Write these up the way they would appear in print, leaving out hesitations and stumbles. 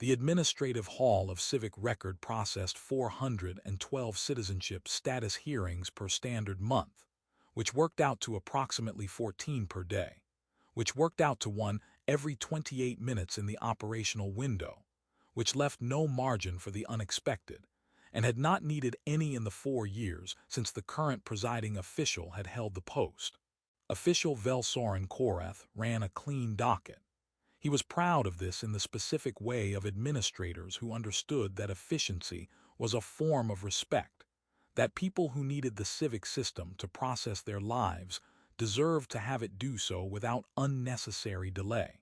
The administrative hall of Civic record processed 412 citizenship status hearings per standard month, which worked out to approximately 14 per day, which worked out to one every 28 minutes in the operational window, which left no margin for the unexpected, and had not needed any in the 4 years since the current presiding official had held the post. Official Sael Vorn-Itha ran a clean docket. He was proud of this in the specific way of administrators who understood that efficiency was a form of respect, that people who needed the civic system to process their lives deserved to have it do so without unnecessary delay.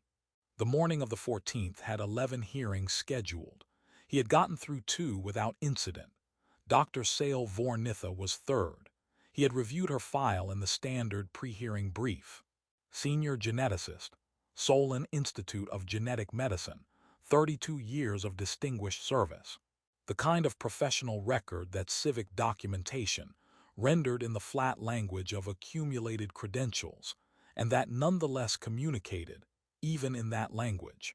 The morning of the 14th had 11 hearings scheduled. He had gotten through 2 without incident. Dr. Sael Vorn-Itha was third. He had reviewed her file in the standard pre-hearing brief. Senior geneticist, Solon Institute of Genetic Medicine, 32 years of distinguished service. The kind of professional record that civic documentation, rendered in the flat language of accumulated credentials, and that nonetheless communicated, even in that language,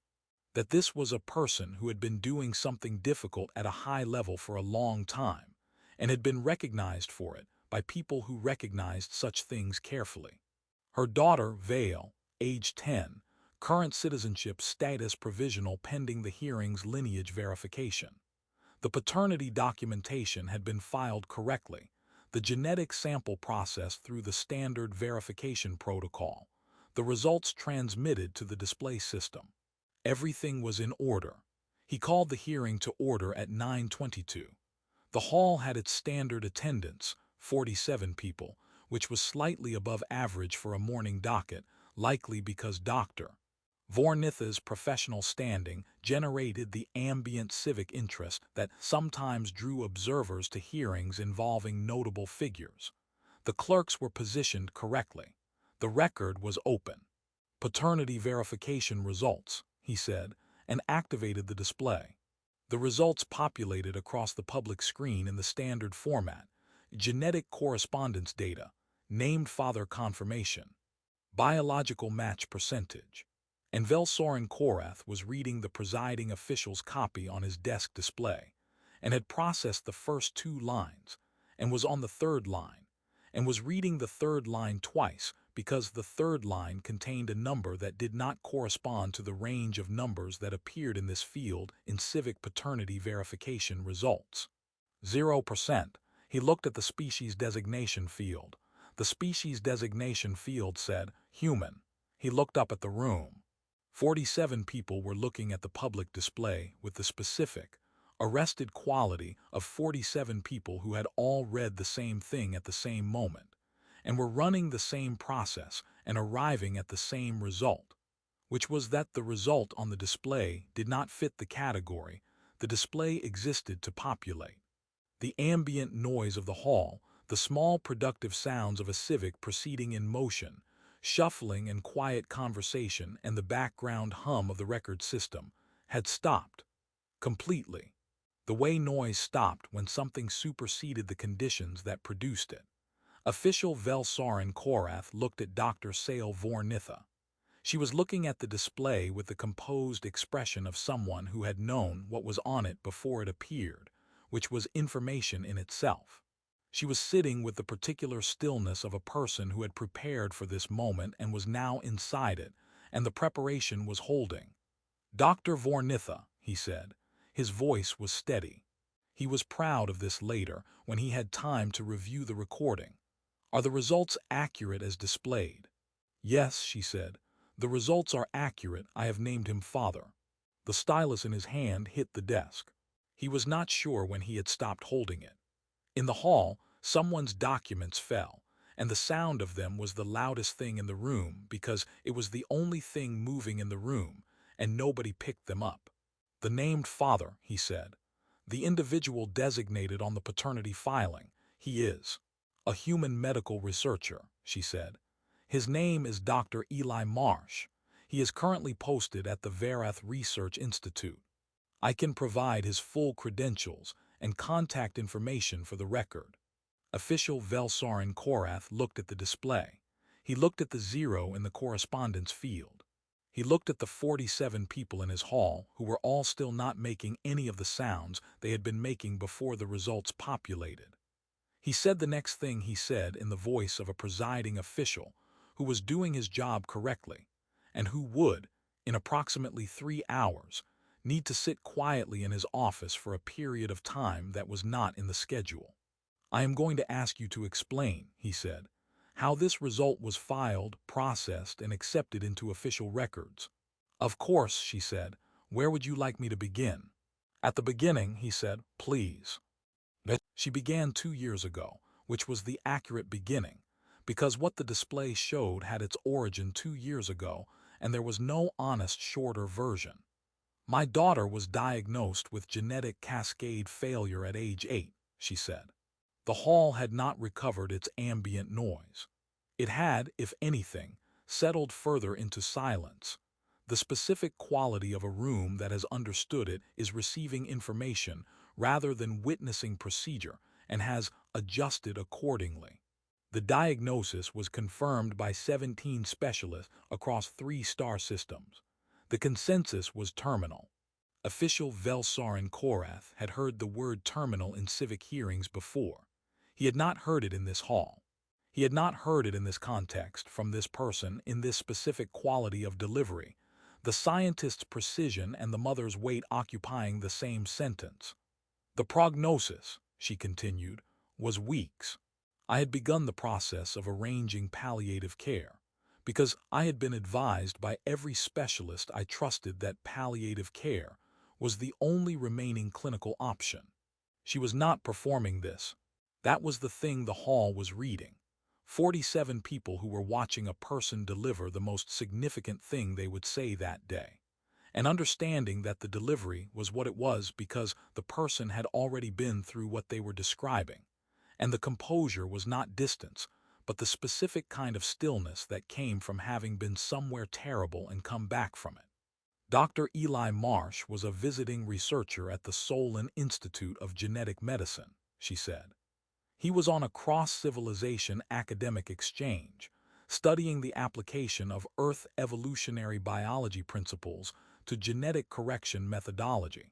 that this was a person who had been doing something difficult at a high level for a long time, and had been recognized for it by people who recognized such things carefully. Her daughter, Vail, age 10, current citizenship status provisional pending the hearing's lineage verification. The paternity documentation had been filed correctly, the genetic sample processed through the standard verification protocol, the results transmitted to the display system. Everything was in order. He called the hearing to order at 9:22. The hall had its standard attendance, 47 people, which was slightly above average for a morning docket, likely because Dr. Vorn-Itha's professional standing generated the ambient civic interest that sometimes drew observers to hearings involving notable figures. The clerks were positioned correctly. The record was open. Paternity verification results, he said, and activated the display. The results populated across the public screen in the standard format: genetic correspondence data, named father confirmation, biological match percentage. And Sael Vorn-Itha was reading the presiding official's copy on his desk display, and had processed the first 2 lines, and was on the 3rd line, and was reading the 3rd line twice because the 3rd line contained a number that did not correspond to the range of numbers that appeared in this field in civic paternity verification results. 0%. He looked at the species designation field. The species designation field said, human. He looked up at the room. 47 people were looking at the public display with the specific, arrested quality of 47 people who had all read the same thing at the same moment, and were running the same process and arriving at the same result, which was that the result on the display did not fit the category the display existed to populate. The ambient noise of the hall, the small productive sounds of a Civic proceeding in motion, shuffling and quiet conversation, and the background hum of the record system had stopped completely, the way noise stopped when something superseded the conditions that produced it. Official Sael Vorn-Itha looked at Dr. Sael Vorn-Itha. She was looking at the display with the composed expression of someone who had known what was on it before it appeared, which was information in itself. She was sitting with the particular stillness of a person who had prepared for this moment and was now inside it, and the preparation was holding. Dr. Vorn-Itha, he said. His voice was steady. He was proud of this later when he had time to review the recording. Are the results accurate as displayed? Yes, she said. The results are accurate. I have named him father. The stylus in his hand hit the desk. He was not sure when he had stopped holding it. In the hall, someone's documents fell, and the sound of them was the loudest thing in the room because it was the only thing moving in the room, and nobody picked them up. The named father, he said. The individual designated on the paternity filing. He is a human medical researcher, she said. His name is Dr. Eli Marsh. He is currently posted at the Varath Research Institute. I can provide his full credentials and contact information for the record. Official Sael Vorn-Itha looked at the display. He looked at the 0 in the correspondence field. He looked at the 47 people in his hall who were all still not making any of the sounds they had been making before the results populated. He said the next thing he said in the voice of a presiding official who was doing his job correctly, and who would, in approximately 3 hours, need to sit quietly in his office for a period of time that was not in the schedule. "I am going to ask you to explain," he said, "how this result was filed, processed, and accepted into official records." "Of course," she said. "Where would you like me to begin?" "At the beginning," he said, "please." She began 2 years ago, which was the accurate beginning, because what the display showed had its origin 2 years ago, and there was no honest shorter version. "My daughter was diagnosed with genetic cascade failure at age 8, she said. The hall had not recovered its ambient noise. It had, if anything, settled further into silence. The specific quality of a room that has understood it is receiving information rather than witnessing procedure and has adjusted accordingly. The diagnosis was confirmed by 17 specialists across 3 star systems. The consensus was terminal. Official Sael Vorn-Itha had heard the word terminal in civic hearings before. He had not heard it in this hall. He had not heard it in this context from this person in this specific quality of delivery, the scientist's precision and the mother's weight occupying the same sentence. "The prognosis," she continued, "was weeks. I had begun the process of arranging palliative care, because I had been advised by every specialist I trusted that palliative care was the only remaining clinical option. She was not performing this. That was the thing the hall was reading. 47 people who were watching a person deliver the most significant thing they would say that day, and understanding that the delivery was what it was because the person had already been through what they were describing, and the composure was not distance, but the specific kind of stillness that came from having been somewhere terrible and come back from it. Dr. Eli Marsh was a visiting researcher at the Solon Institute of Genetic Medicine, she said. He was on a cross-civilization academic exchange, studying the application of Earth evolutionary biology principles to genetic correction methodology.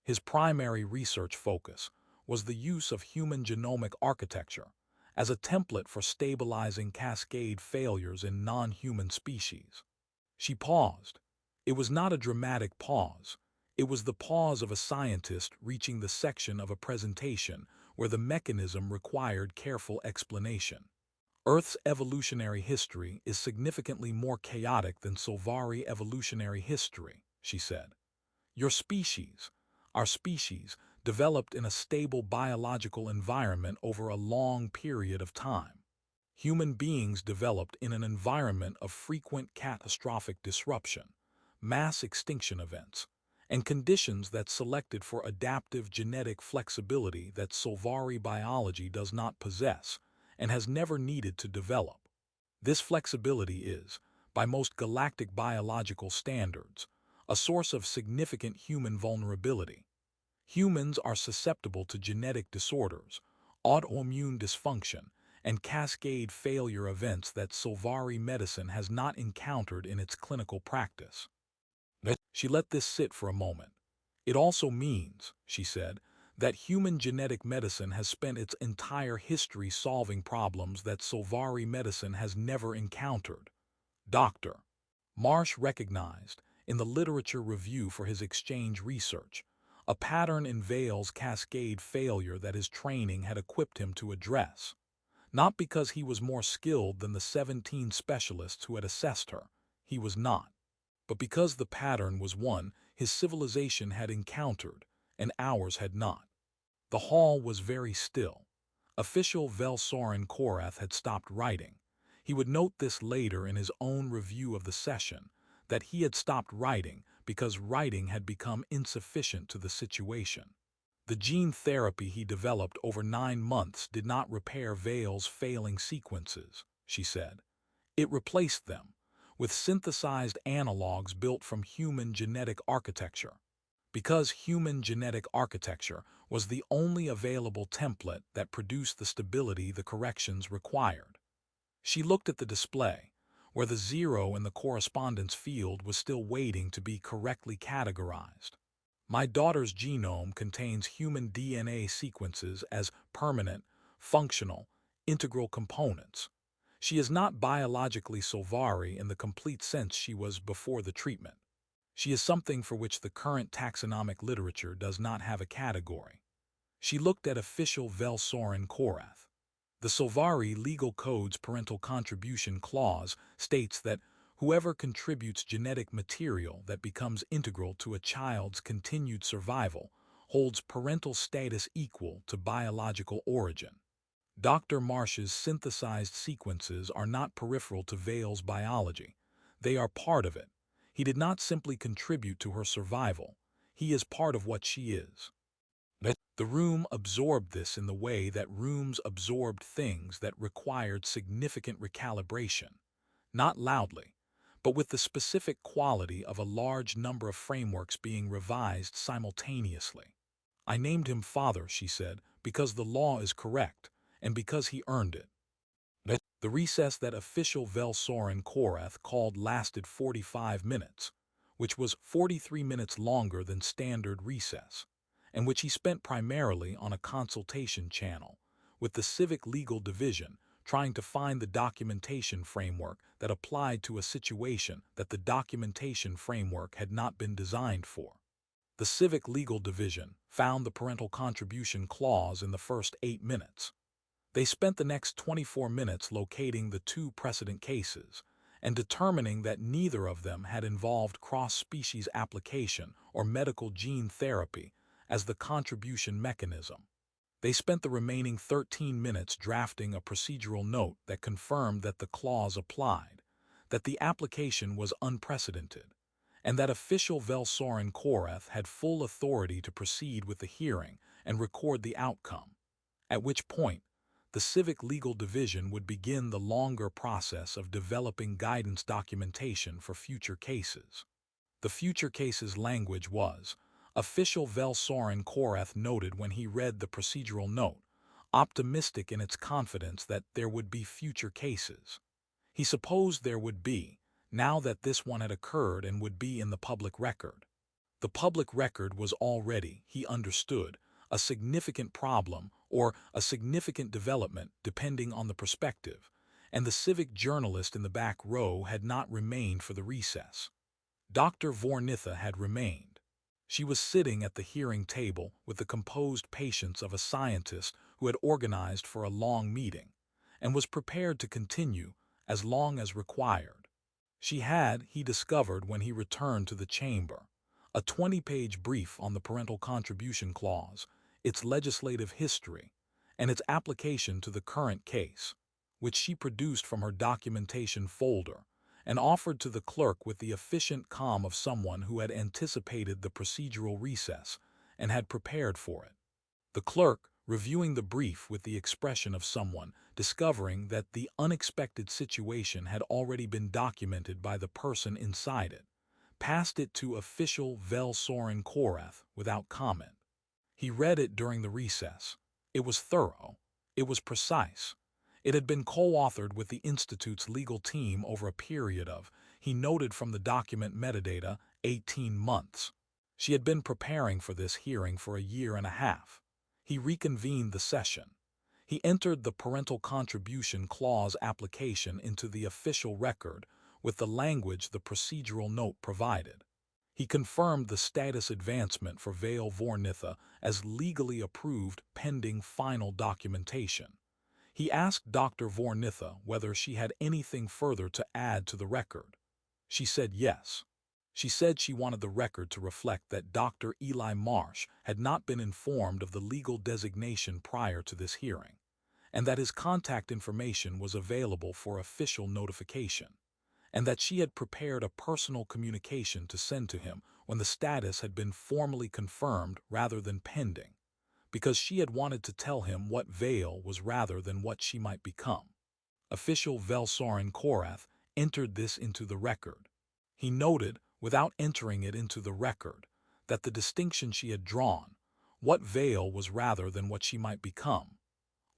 His primary research focus was the use of human genomic architecture as a template for stabilizing cascade failures in non-human species. She paused. It was not a dramatic pause. It was the pause of a scientist reaching the section of a presentation where the mechanism required careful explanation. Earth's evolutionary history is significantly more chaotic than Solvari evolutionary history, she said. Your species, our species, developed in a stable biological environment over a long period of time. Human beings developed in an environment of frequent catastrophic disruption, mass extinction events, and conditions that selected for adaptive genetic flexibility that Solvari biology does not possess and has never needed to develop. This flexibility is, by most galactic biological standards, a source of significant human vulnerability. Humans are susceptible to genetic disorders, autoimmune dysfunction, and cascade failure events that Solvari medicine has not encountered in its clinical practice. She let this sit for a moment. It also means, she said, that human genetic medicine has spent its entire history solving problems that Solvari medicine has never encountered. Dr. Marsh recognized, in the literature review for his exchange research, a pattern in Vail's cascade failure that his training had equipped him to address. Not because he was more skilled than the 17 specialists who had assessed her, he was not, but because the pattern was one his civilization had encountered and ours had not. The hall was very still. Official Sael Vorn-Itha had stopped writing. He would note this later in his own review of the session, that he had stopped writing because writing had become insufficient to the situation. The gene therapy he developed over 9 months did not repair Vail's failing sequences, she said. It replaced them with synthesized analogs built from human genetic architecture. Because human genetic architecture was the only available template that produced the stability the corrections required. She looked at the display, where the zero in the correspondence field was still waiting to be correctly categorized. My daughter's genome contains human DNA sequences as permanent, functional, integral components. She is not biologically Solvari in the complete sense she was before the treatment. She is something for which the current taxonomic literature does not have a category. She looked at official Vel Soren Korath. The Solvari Legal Code's parental contribution clause states that whoever contributes genetic material that becomes integral to a child's continued survival holds parental status equal to biological origin. Dr. Marsh's synthesized sequences are not peripheral to Vale's biology. They are part of it. He did not simply contribute to her survival. He is part of what she is. The room absorbed this in the way that rooms absorbed things that required significant recalibration, not loudly, but with the specific quality of a large number of frameworks being revised simultaneously. I named him Father, she said, because the law is correct, and because he earned it. The recess that official Vel Soren Korath called lasted 45 minutes, which was 43 minutes longer than standard recess, and which he spent primarily on a consultation channel with the Civic Legal Division, trying to find the documentation framework that applied to a situation that the documentation framework had not been designed for. The Civic Legal Division found the parental contribution clause in the first 8 minutes. They spent the next 24 minutes locating the two precedent cases and determining that neither of them had involved cross-species application or medical gene therapy as the contribution mechanism. They spent the remaining 13 minutes drafting a procedural note that confirmed that the clause applied, that the application was unprecedented, and that official Vel Soren Korath had full authority to proceed with the hearing and record the outcome, at which point the Civic Legal Division would begin the longer process of developing guidance documentation for future cases. The future cases language was, official Vel Soren Korath noted when he read the procedural note, optimistic in its confidence that there would be future cases. He supposed there would be, now that this one had occurred and would be in the public record. The public record was already, he understood, a significant problem or a significant development depending on the perspective, and the civic journalist in the back row had not remained for the recess. Dr. Vorn-Itha had remained. She was sitting at the hearing table with the composed patience of a scientist who had organized for a long meeting and was prepared to continue as long as required. She had, he discovered when he returned to the chamber, a 20-page brief on the parental contribution clause, its legislative history, and its application to the current case, which she produced from her documentation folder and offered to the clerk with the efficient calm of someone who had anticipated the procedural recess and had prepared for it. The clerk, reviewing the brief with the expression of someone discovering that the unexpected situation had already been documented by the person inside it, passed it to official Vel Soren Korath without comment. He read it during the recess. It was thorough. It was precise. It had been co-authored with the Institute's legal team over a period of, he noted from the document metadata, 18 months. She had been preparing for this hearing for a year and a half. He reconvened the session. He entered the parental contribution clause application into the official record with the language the procedural note provided. He confirmed the status advancement for Sael Vorn-Itha as legally approved pending final documentation. He asked Dr. Vorn-Itha whether she had anything further to add to the record. She said yes. She said she wanted the record to reflect that Dr. Eli Marsh had not been informed of the legal designation prior to this hearing, and that his contact information was available for official notification, and that she had prepared a personal communication to send to him when the status had been formally confirmed rather than pending, because she had wanted to tell him what Vale was rather than what she might become. Official Vel Soren Korath entered this into the record. He noted, without entering it into the record, that the distinction she had drawn, what Vale was rather than what she might become,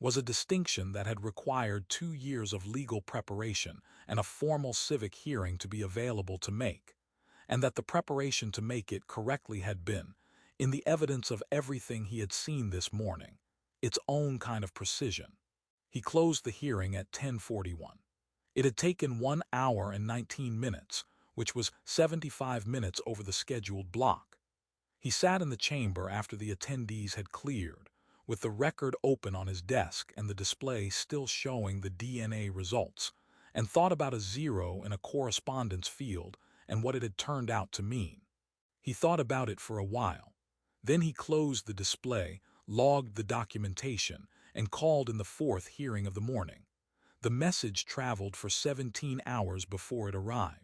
was a distinction that had required 2 years of legal preparation and a formal civic hearing to be available to make, and that the preparation to make it correctly had been, in the evidence of everything he had seen this morning, its own kind of precision. He closed the hearing at 10:41. It had taken 1 hour and 19 minutes, which was 75 minutes over the scheduled block. He sat in the chamber after the attendees had cleared, with the record open on his desk and the display still showing the DNA results, and thought about a zero in a correspondence field and what it had turned out to mean. He thought about it for a while. Then he closed the display, logged the documentation, and called in the fourth hearing of the morning. The message traveled for 17 hours before it arrived.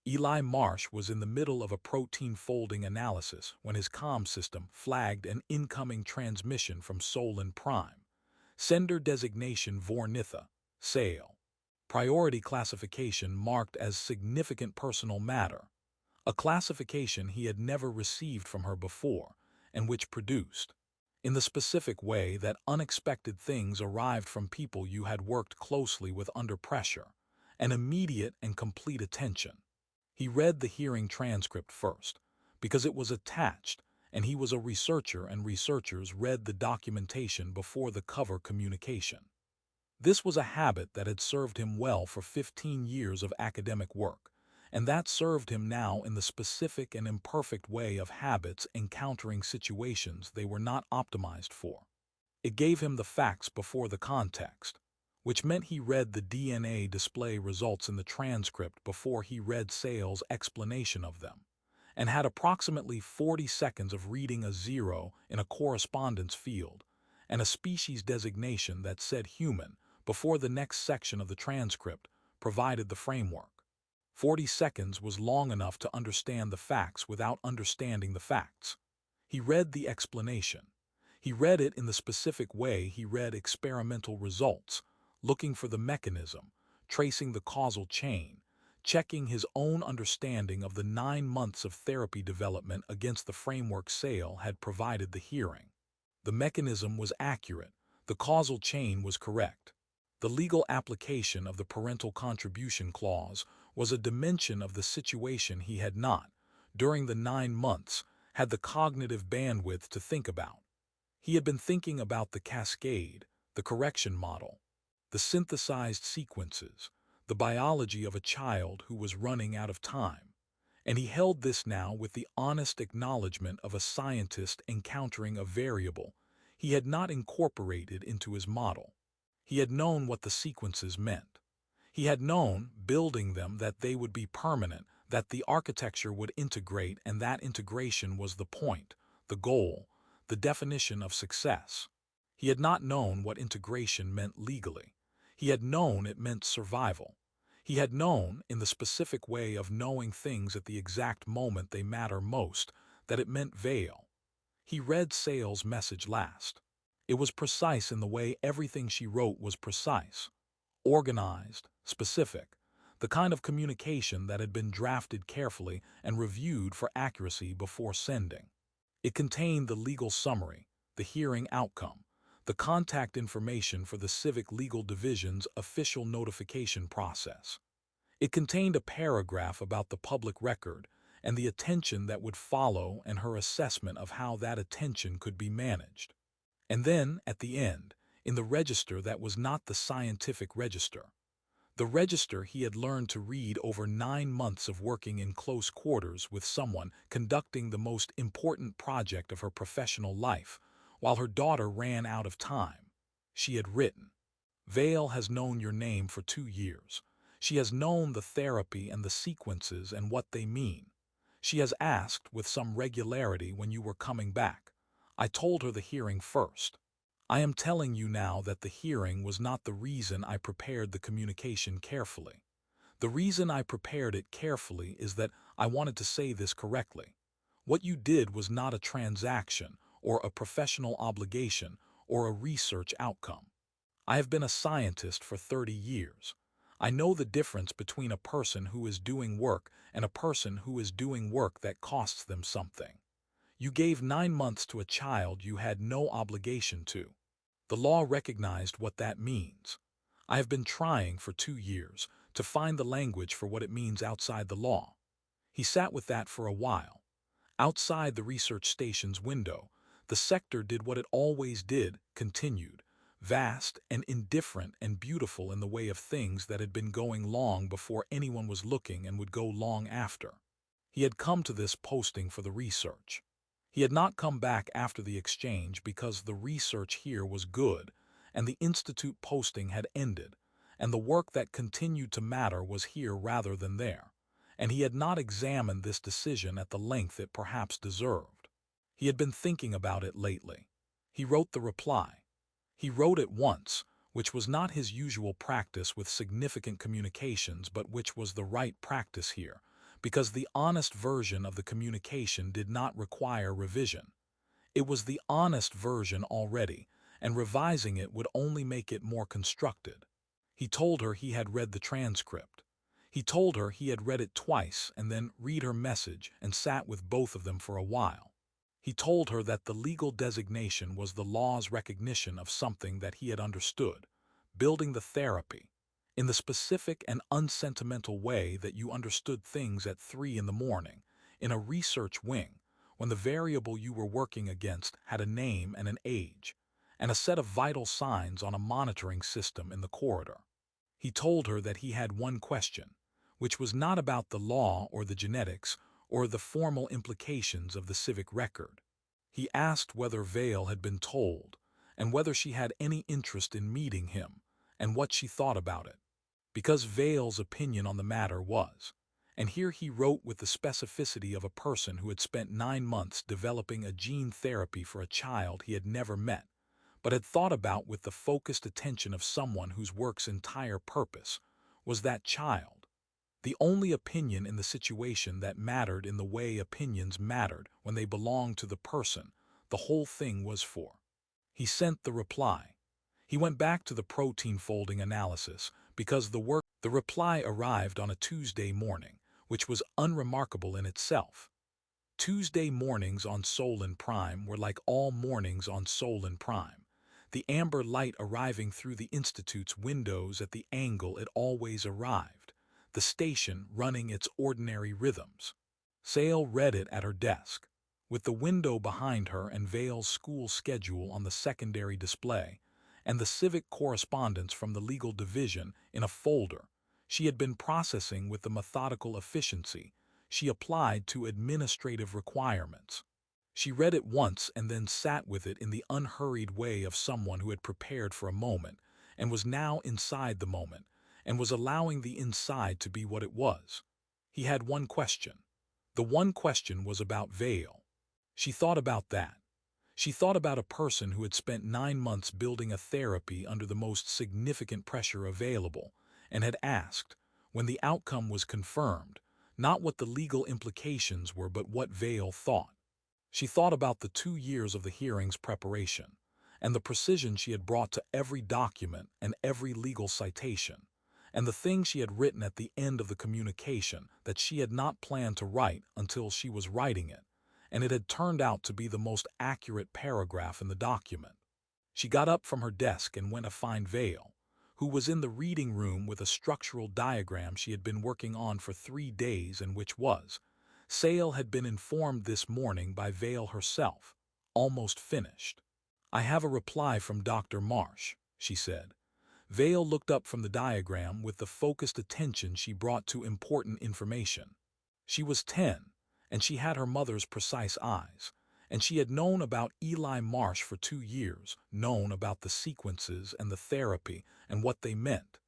Eli Marsh was in the middle of a protein folding analysis when his comm system flagged an incoming transmission from Solon Prime. Sender designation Vorn-Itha, Sael. Priority classification marked as significant personal matter. A classification he had never received from her before, and which produced, in the specific way that unexpected things arrived from people you had worked closely with under pressure, an immediate and complete attention. He read the hearing transcript first, because it was attached, and he was a researcher and researchers read the documentation before the cover communication. This was a habit that had served him well for 15 years of academic work, and that served him now in the specific and imperfect way of habits encountering situations they were not optimized for. It gave him the facts before the context, which meant he read the DNA display results in the transcript before he read Sael's explanation of them, and had approximately 40 seconds of reading a zero in a correspondence field and a species designation that said human before the next section of the transcript provided the framework. 40 seconds was long enough to understand the facts without understanding the facts. He read the explanation. He read it in the specific way he read experimental results, looking for the mechanism, tracing the causal chain, checking his own understanding of the 9 months of therapy development against the framework Sael had provided the hearing. The mechanism was accurate. The causal chain was correct. The legal application of the parental contribution clause was a dimension of the situation he had not, during the 9 months, had the cognitive bandwidth to think about. He had been thinking about the cascade, the correction model, the synthesized sequences, the biology of a child who was running out of time, and he held this now with the honest acknowledgement of a scientist encountering a variable he had not incorporated into his model. He had known what the sequences meant. He had known, building them, that they would be permanent, that the architecture would integrate, and that integration was the point, the goal, the definition of success. He had not known what integration meant legally. He had known it meant survival. He had known, in the specific way of knowing things at the exact moment they matter most, that it meant veil. He read Sael's message last. It was precise in the way everything she wrote was precise, organized, specific, the kind of communication that had been drafted carefully and reviewed for accuracy before sending. It contained the legal summary, the hearing outcome, the contact information for the Civic Legal Division's official notification process. It contained a paragraph about the public record and the attention that would follow and her assessment of how that attention could be managed. And then, at the end, in the register that was not the scientific register, the register he had learned to read over 9 months of working in close quarters with someone conducting the most important project of her professional life, while her daughter ran out of time, she had written, "Vale has known your name for 2 years. She has known the therapy and the sequences and what they mean. She has asked with some regularity when you were coming back. I told her the hearing first. I am telling you now that the hearing was not the reason I prepared the communication carefully. The reason I prepared it carefully is that I wanted to say this correctly. What you did was not a transaction or a professional obligation or a research outcome. I have been a scientist for 30 years. I know the difference between a person who is doing work and a person who is doing work that costs them something. You gave 9 months to a child you had no obligation to. The law recognized what that means. I have been trying for 2 years to find the language for what it means outside the law. He sat with that for a while. Outside the research station's window, the sector did what it always did, continued, vast and indifferent and beautiful in the way of things that had been going long before anyone was looking and would go long after. He had come to this posting for the research. He had not come back after the exchange because the research here was good and the institute posting had ended, and the work that continued to matter was here rather than there, and he had not examined this decision at the length it perhaps deserved. He had been thinking about it lately. He wrote the reply. He wrote it once, which was not his usual practice with significant communications, but which was the right practice here, because the honest version of the communication did not require revision. It was the honest version already, and revising it would only make it more constructed. He told her he had read the transcript. He told her he had read it twice and then read her message and sat with both of them for a while. He told her that the legal designation was the law's recognition of something that he had understood, building the therapy, in the specific and unsentimental way that you understood things at 3 in the morning, in a research wing, when the variable you were working against had a name and an age, and a set of vital signs on a monitoring system in the corridor. He told her that he had one question, which was not about the law or the genetics or the formal implications of the civic record. He asked whether Vale had been told, and whether she had any interest in meeting him, and what she thought about it. Because Vale's opinion on the matter was, and here he wrote with the specificity of a person who had spent 9 months developing a gene therapy for a child he had never met, but had thought about with the focused attention of someone whose work's entire purpose was that child. The only opinion in the situation that mattered in the way opinions mattered when they belonged to the person the whole thing was for. He sent the reply. He went back to the protein folding analysis because the reply arrived on a Tuesday morning, which was unremarkable in itself. Tuesday mornings on Solon Prime were like all mornings on Solon Prime, the amber light arriving through the Institute's windows at the angle it always arrived, the station running its ordinary rhythms. Sael read it at her desk, with the window behind her and Vale's school schedule on the secondary display, and the civic correspondence from the legal division in a folder she had been processing with the methodical efficiency she applied to administrative requirements. She read it once and then sat with it in the unhurried way of someone who had prepared for a moment and was now inside the moment and was allowing the inside to be what it was. He had one question. The one question was about Vale. She thought about that. She thought about a person who had spent 9 months building a therapy under the most significant pressure available and had asked, when the outcome was confirmed, not what the legal implications were but what Vale thought. She thought about the 2 years of the hearing's preparation and the precision she had brought to every document and every legal citation, and the thing she had written at the end of the communication that she had not planned to write until she was writing it, and it had turned out to be the most accurate paragraph in the document. She got up from her desk and went to find Vale, who was in the reading room with a structural diagram she had been working on for 3 days and which was, Sael had been informed this morning by Vale herself, almost finished. "I have a reply from Dr. Marsh," she said. Vale looked up from the diagram with the focused attention she brought to important information. She was 10, and she had her mother's precise eyes, and she had known about Eli Marsh for 2 years, known about the sequences and the therapy and what they meant,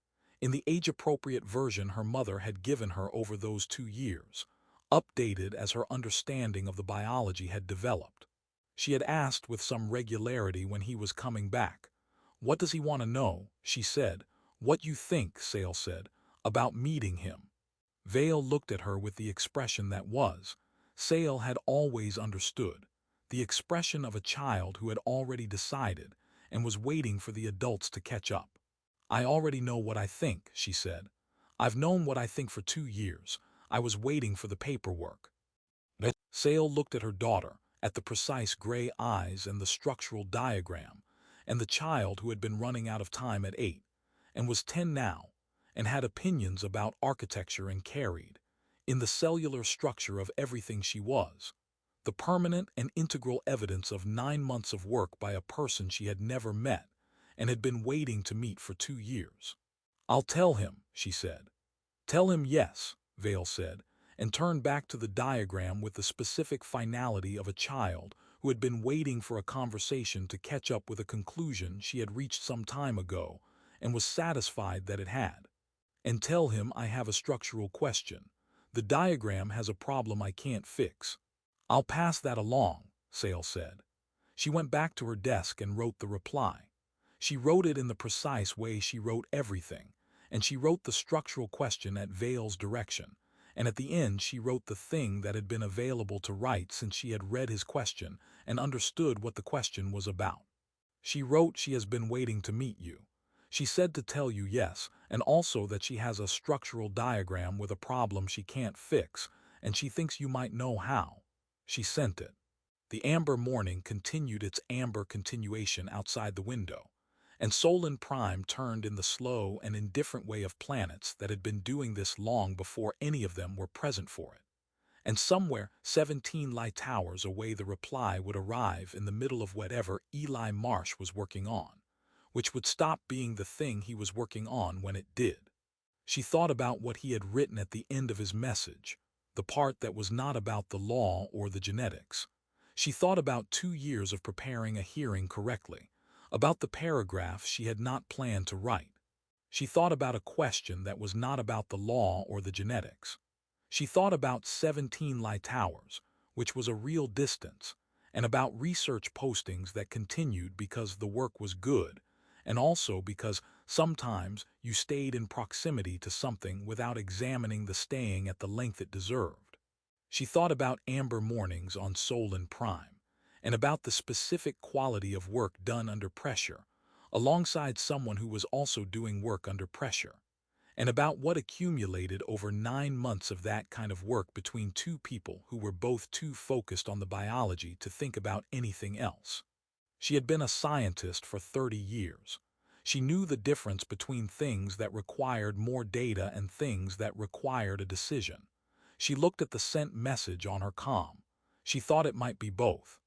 in the age-appropriate version her mother had given her over those 2 years, updated as her understanding of the biology had developed. She had asked with some regularity when he was coming back. "What does he want to know?" she said. "What you think," Sael said, "about meeting him." Vale looked at her with the expression that was, Sael had always understood, the expression of a child who had already decided and was waiting for the adults to catch up. "I already know what I think," she said. "I've known what I think for 2 years. I was waiting for the paperwork." Sael looked at her daughter, at the precise gray eyes and the structural diagram, and the child who had been running out of time at 8, and was 10 now, and had opinions about architecture and carried, in the cellular structure of everything she was, the permanent and integral evidence of 9 months of work by a person she had never met and had been waiting to meet for 2 years. "I'll tell him," she said. "Tell him yes," Vale said, and turned back to the diagram with the specific finality of a child who had been waiting for a conversation to catch up with a conclusion she had reached some time ago and was satisfied that it had. "And tell him I have a structural question. The diagram has a problem I can't fix." "I'll pass that along," Sael said. She went back to her desk and wrote the reply. She wrote it in the precise way she wrote everything, and she wrote the structural question at Vale's direction, and at the end she wrote the thing that had been available to write since she had read his question and understood what the question was about. She wrote she has been waiting to meet you. She said to tell you yes, and also that she has a structural diagram with a problem she can't fix, and she thinks you might know how. She sent it. The amber morning continued its amber continuation outside the window, and Solon Prime turned in the slow and indifferent way of planets that had been doing this long before any of them were present for it. And somewhere 17 light towers away the reply would arrive in the middle of whatever Eli Marsh was working on, which would stop being the thing he was working on when it did. She thought about what he had written at the end of his message, the part that was not about the law or the genetics. She thought about 2 years of preparing a hearing correctly, about the paragraph she had not planned to write. She thought about a question that was not about the law or the genetics. She thought about 17 light towers, which was a real distance, and about research postings that continued because the work was good, and also because sometimes you stayed in proximity to something without examining the staying at the length it deserved. She thought about amber mornings on Solon Prime, and about the specific quality of work done under pressure, alongside someone who was also doing work under pressure, and about what accumulated over 9 months of that kind of work between two people who were both too focused on the biology to think about anything else. She had been a scientist for 30 years. She knew the difference between things that required more data and things that required a decision. She looked at the sent message on her comm. She thought it might be both.